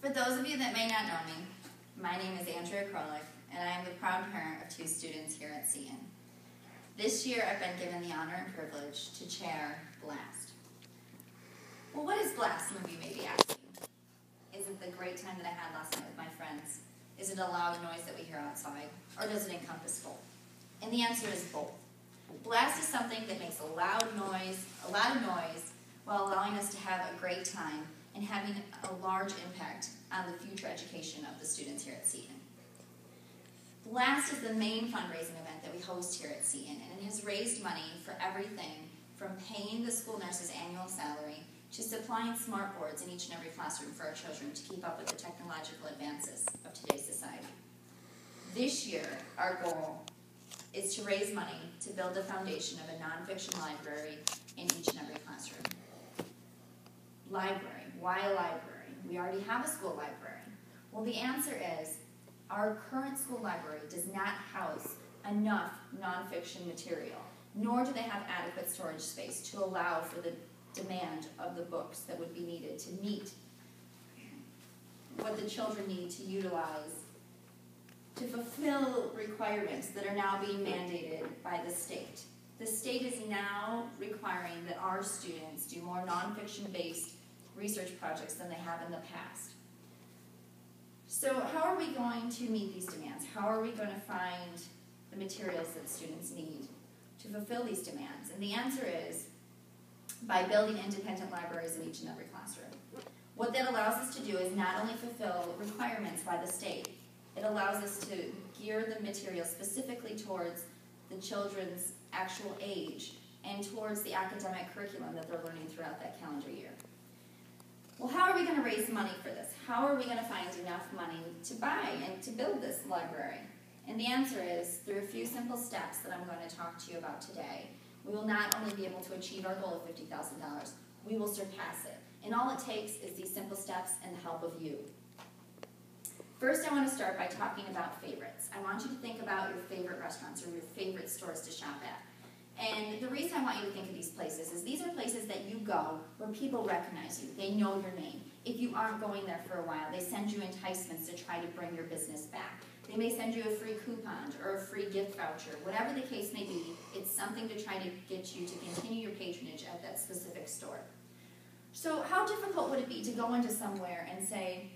For those of you that may not know me, my name is Andrea Krolik, and I am the proud parent of 2 students here at Seton. This year I've been given the honor and privilege to chair BLAST. Well, what is BLAST, some of you may be asking? Is it the great time that I had last night with my friends? Is it a loud noise that we hear outside? Or does it encompass both? And the answer is both. BLAST is something that makes a lot of noise, while allowing us to have a great time and having a large impact on the future education of the students here at Seton. BLAST is the main fundraising event that we host here at Seton, and it has raised money for everything from paying the school nurse's annual salary to supplying smart boards in each and every classroom for our children to keep up with the technological advances of today's society. This year, our goal is to raise money to build the foundation of a nonfiction library in each and every classroom. Library. Why a library? We already have a school library. Well, the answer is our current school library does not house enough nonfiction material, nor do they have adequate storage space to allow for the demand of the books that would be needed to meet what the children need to utilize to fulfill requirements that are now being mandated by the state. The state is now requiring that our students do more nonfiction-based research projects than they have in the past. So how are we going to meet these demands? How are we going to find the materials that students need to fulfill these demands? And the answer is by building independent libraries in each and every classroom. What that allows us to do is not only fulfill requirements by the state, it allows us to gear the material specifically towards the children's actual age and towards the academic curriculum that they're learning throughout that calendar year. Well, how are we going to raise money for this? How are we going to find enough money to buy and to build this library? And the answer is through a few simple steps that I'm going to talk to you about today. We will not only be able to achieve our goal of $50,000, we will surpass it. And all it takes is these simple steps and the help of you. First, I want to start by talking about favorites. I want you to think about your favorite restaurants or your favorite stores to shop at. And the reason I want you to think of these places is these are places that you go where people recognize you. They know your name. If you aren't going there for a while, they send you enticements to try to bring your business back. They may send you a free coupon or a free gift voucher. Whatever the case may be, it's something to try to get you to continue your patronage at that specific store. So how difficult would it be to go into somewhere and say,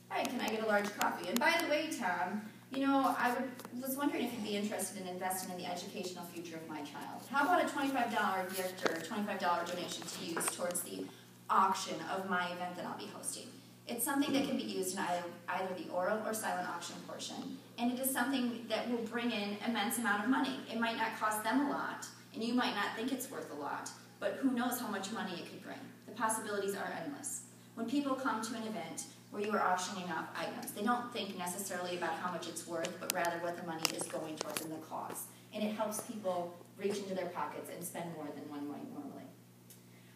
"Hi, can I get a large coffee? And by the way, Tom, you know, I was wondering if you'd be interested in investing in the educational future of my child. How about a $25 gift or a $25 donation to use towards the auction of my event that I'll be hosting?" It's something that can be used in either the oral or silent auction portion, and it is something that will bring in immense amount of money. It might not cost them a lot, and you might not think it's worth a lot, but who knows how much money it could bring. The possibilities are endless. When people come to an event where you are auctioning off items, they don't think necessarily about how much it's worth, but rather what the money is going towards and the cost. And it helps people reach into their pockets and spend more than one might normally.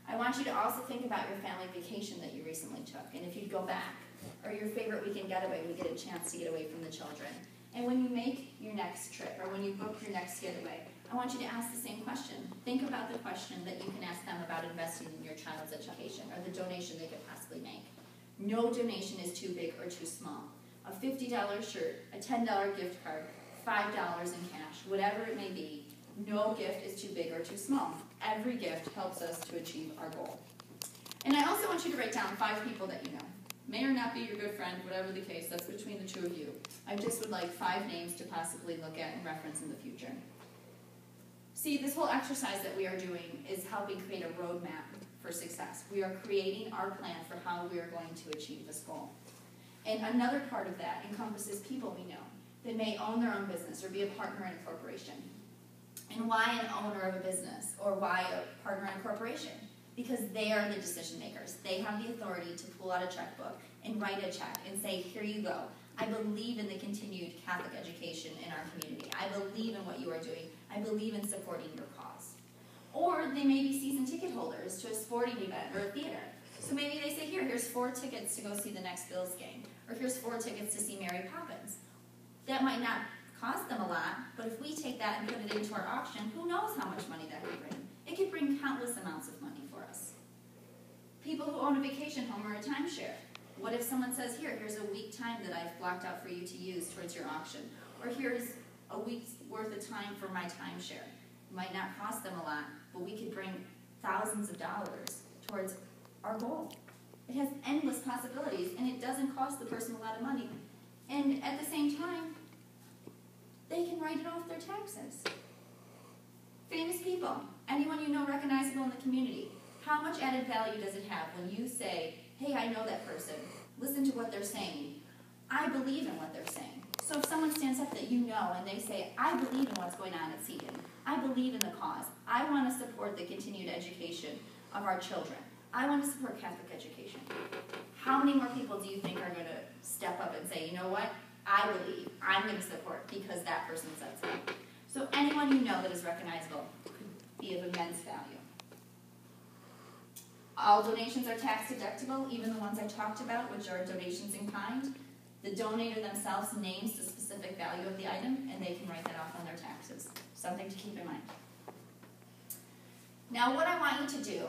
I want you to also think about your family vacation that you recently took, and if you'd go back, or your favorite weekend getaway, we get a chance to get away from the children. And when you make your next trip, or when you book your next getaway, I want you to ask the same question. Think about the question that you can ask them about investing in your child's education, or the donation they could possibly make. No donation is too big or too small. A $50 shirt, a $10 gift card, $5 in cash, whatever it may be, no gift is too big or too small. Every gift helps us to achieve our goal. And I also want you to write down 5 people that you know. May or not be your good friend, whatever the case, that's between the 2 of you. I just would like 5 names to possibly look at and reference in the future. See, this whole exercise that we are doing is helping create a roadmap for success. We are creating our plan for how we are going to achieve this goal. And another part of that encompasses people we know that may own their own business or be a partner in a corporation. And why an owner of a business or why a partner in a corporation? Because they are the decision makers. They have the authority to pull out a checkbook and write a check and say, "Here you go. I believe in the continued Catholic education in our community. I believe in what you are doing. I believe in supporting your cause." Or they may be season ticket holders to a sporting event or a theater. So maybe they say, here's 4 tickets to go see the next Bills game. Or here's 4 tickets to see Mary Poppins. That might not cost them a lot, but if we take that and put it into our auction, who knows how much money that could bring? It could bring countless amounts of money for us. People who own a vacation home or a timeshare. What if someone says, here's a week time that I've blocked out for you to use towards your auction, or here's a week's worth of time for my timeshare. It might not cost them a lot, but we could bring thousands of dollars towards our goal. It has endless possibilities, and it doesn't cost the person a lot of money. And at the same time, they can write it off their taxes. Famous people, anyone you know recognizable in the community. How much added value does it have when you say, hey, I know that person, listen to what they're saying, I believe in what they're saying. So if someone stands up that you know and they say, I believe in what's going on at Seton, I believe in the cause, I want to support the continued education of our children, I want to support Catholic education. How many more people do you think are going to step up and say, you know what, I believe, I'm going to support because that person said so. So anyone you know that is recognizable could be of immense value. All donations are tax deductible, even the ones I talked about, which are donations in kind. The donor themselves names the specific value of the item, and they can write that off on their taxes. Something to keep in mind. Now, what I want you to do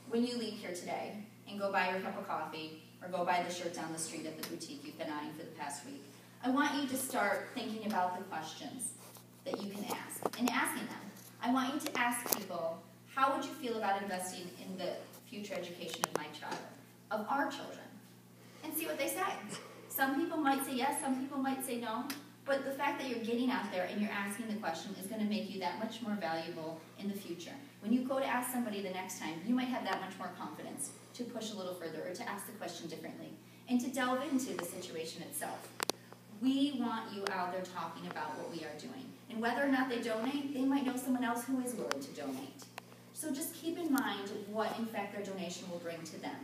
when you leave here today and go buy your cup of coffee or go buy the shirt down the street at the boutique you've been eyeing for the past week, I want you to start thinking about the questions that you can ask and asking them. I want you to ask people, how would you feel about investing in the future education of my child, of our children, and see what they say. Some people might say yes, some people might say no, but the fact that you're getting out there and you're asking the question is going to make you that much more valuable in the future. When you go to ask somebody the next time, you might have that much more confidence to push a little further or to ask the question differently and to delve into the situation itself. We want you out there talking about what we are doing. And whether or not they donate, they might know someone else who is willing to donate. So just keep in mind what, in fact, their donation will bring to them.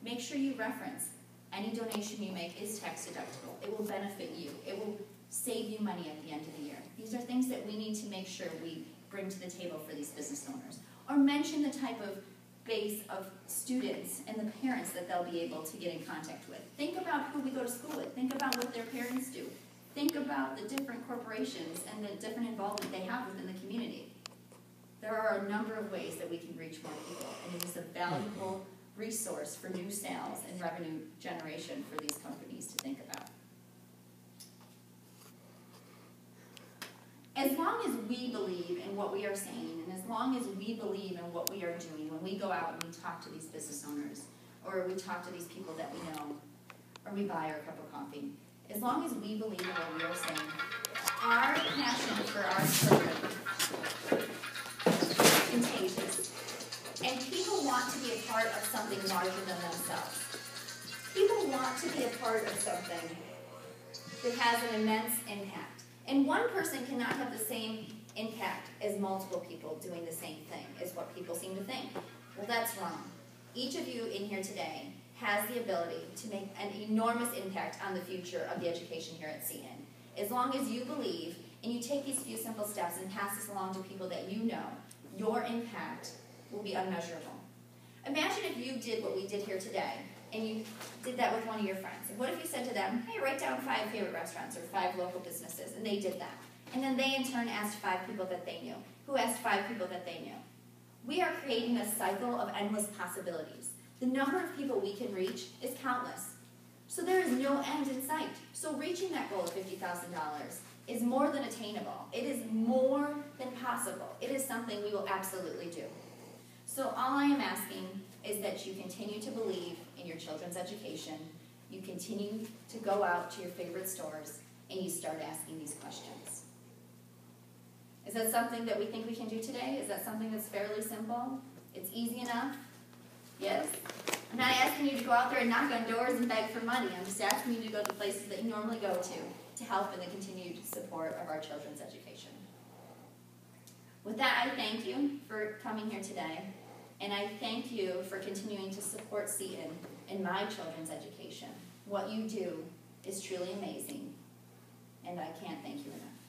Make sure you reference any donation you make is tax deductible. It will benefit you. It will save you money at the end of the year. These are things that we need to make sure we bring to the table for these business owners. Or mention the type of base of students and the parents that they'll be able to get in contact with. Think about who we go to school with. Think about what their parents do. Think about the different corporations and the different involvement they have within the community. There are a number of ways that we can reach more people, and it is a valuable resource for new sales and revenue generation for these companies to think about. As long as we believe in what we are saying, and as long as we believe in what we are doing, when we go out and we talk to these business owners, or we talk to these people that we know, or we buy our cup of coffee, as long as we believe in what we are saying, our passion for our children is contagious. And people want to be a part of something larger than themselves. People want to be a part of something that has an immense impact. And one person cannot have the same impact as multiple people doing the same thing, is what people seem to think. Well, that's wrong. Each of you in here today has the ability to make an enormous impact on the future of the education here at Seton. As long as you believe and you take these few simple steps and pass this along to people that you know, your impact will be unmeasurable. Imagine if you did what we did here today, and you did that with one of your friends. And what if you said to them, hey, write down 5 favorite restaurants or 5 local businesses, and they did that. And then they in turn asked 5 people that they knew, who asked 5 people that they knew. We are creating a cycle of endless possibilities. The number of people we can reach is countless. So there is no end in sight. So reaching that goal of $50,000 is more than attainable. It is more than possible. It is something we will absolutely do. So all I am asking is that you continue to believe in your children's education, you continue to go out to your favorite stores, and you start asking these questions. Is that something that we think we can do today? Is that something that's fairly simple? It's easy enough? Yes? I'm not asking you to go out there and knock on doors and beg for money. I'm just asking you to go to places that you normally go to help in the continued support of our children's education. With that, I thank you for coming here today, and I thank you for continuing to support Seton in my children's education. What you do is truly amazing, and I can't thank you enough.